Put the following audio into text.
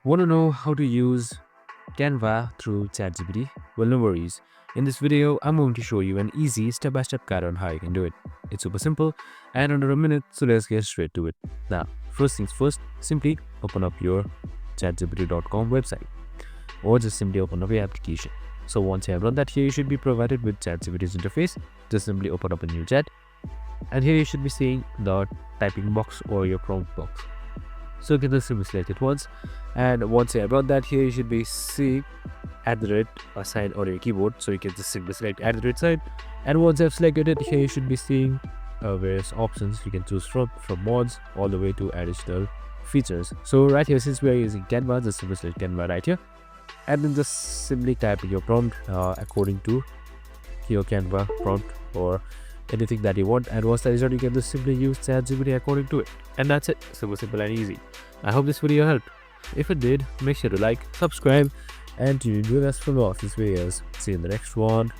Want to know how to use Canva through ChatGPT? Well, no worries. In this video, I'm going to show you an easy step-by-step guide on how you can do it. It's super simple and under a minute, so let's get straight to it. Now, first things first, simply open up your chatgpt.com website or just simply open up your application. So once you have done that, here you should be provided with ChatGPT's interface. Just simply open up a new chat and here you should be seeing the typing box or your prompt box. So you can just simply select it once, and once you have done that, here you should be seeing @ sign on your keyboard. So you can just simply select @ sign, and once you have selected it, here you should be seeing various options you can choose from mods all the way to additional features. So right here, since we are using Canva, just simply select Canva right here, and then just simply type in your prompt according to your Canva prompt or anything that you want, and once that is done, you can just simply use ChatGPT according to it. And that's it. Super simple and easy. I hope this video helped. If it did, make sure to like, subscribe, and tune in with us for more of these videos. See you in the next one.